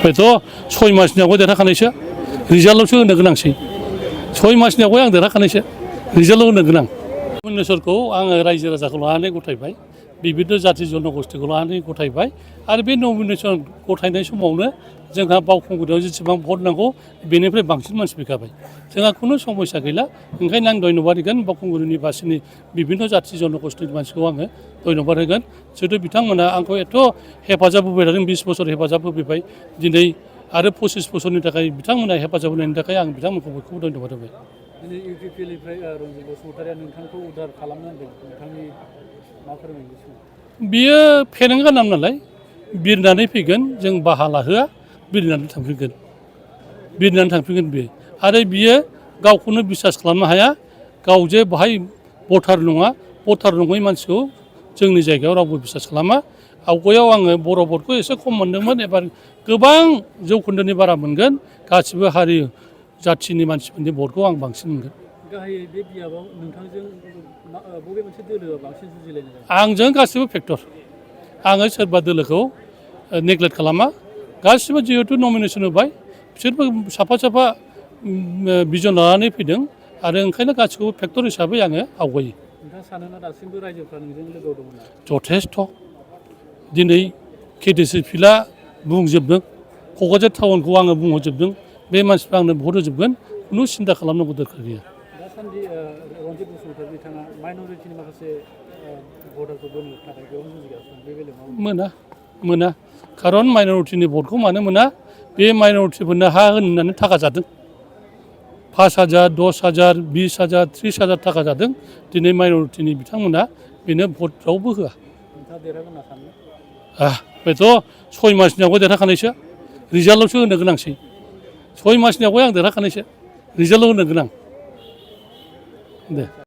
हयथ' 6 मासनि आवगाय देरहाखानायसो रिजाल्टआवसो होनो गोनांसै 6 मासनि आवगाय आं देरहाखानायसो रिजाल्टआव होनो गोनां नमिनेसनखौ आङो रायजो राजाखौ लानानै गथायबाय बिबिध जाथि जनगोष्ठीखौ लानानै गथायबाय आरो बे नमिनेसन गथायनाय समावनो जोंहा बावखुंग्रियाव जेसेबां भट नांगौ बेनिफ्राय बांसिन मानसि फैखाबाय जोंहा खुनु समस्या गैला ओंखायनो आं धन्यबाद होगोन बावखुंग्रिनि बासिनि बिभिन्न जाथि जनगोष्ठीनि मानसिखौ आङो धन्यबाद होगोन जिहेतु बिथांमोना आंखौ एथ' हेफाजाब होबाय थादों 20 बोसोर हेफाजाब होफैबाय दिनै आरो 25 बोसोरनि थाखाय बिथांमोना हेफाजाब होनायनि थाखाय आं बिथांमोनखौ बयखौबो धन्यबाद होबाय दिनै इउपिपिएलनिफ्राय रन्जित बसुमतारिया नोंथांखौ उदार खालामनो होनदों नोंथांनि मा फोरमायनो बियो फेरेंगा नाम नालाय बिरनानै फैगोन जों बाहा लाहोआ बिरनानै थांफिनगोन बियो आरो बियो गावखौनो बिसास खालामनो हाया गाव जे बाहाय भटार नङा भटार नङै मानसिखौ जोंनि जायगायाव रावबो बिसास खालामा आवगायाव आङो बर' भटखौ एसे खम मोनदोंमोन एबार गोबां जौखोन्दोनि बारा मोनगोन गासिबो हारि जाथिनि मानसिफोरनि भटखौ आं बांसिन मोनगोन गाहायै बे बियाबाव नोंथांजों बबे मोनसे दोलोआ बांसिन जुजिलायनाय आंजों गासिबो फेक्टर आङो सोरबा दोलोखौ नेग्लेक्ट खालामा गासिबो जिहेतु नमिनेसन होबाय बिसोरबो साफा साफा बिजन लानानै फैदों आरो ओंखायनो गासिखौबो फेक्टर हिसाबै आङो आवगायो नोंथाङा सानोना दासिमबो रायजोफ्रा नोंजों लोगोआव दङ जथेस्थ' दिनै केडिसि फिल्डआ बुंजोबदों क'क्राझार टाउनखौ आङो बुंहरजोबदों बे मानसिफ्रा आंनो भट होजोबगोन खुनु सिन्था खालामनांगौ दरखार गैया दासान्दि रन्जित बसुमतारी बिथाङा माइन'रिटिनि माखासे भटारखौ बोनो थाखाय गोबां जुजिगासिनो बे बेलायाव मोना खारन माइन'रिटिनि भटखौ मानो मोना बे माइन'रिटिफोरनो हा होननानै थाखा जादों 5,000 10,000 20,000 30,000 थाखा जादों दिनै माइन'रिटिनि बिथांमोना बेनो भट रावबो होआ नोंथाङा देरहागोन होनना सानो बेथ' 6 मासनि आवगाय देरहाखानायसो रिजाल्टआवसो होनो गोनांसै 6 मासनि आवगाय आं देरहाखानायसो रिजाल्टआव होनो गोनां दे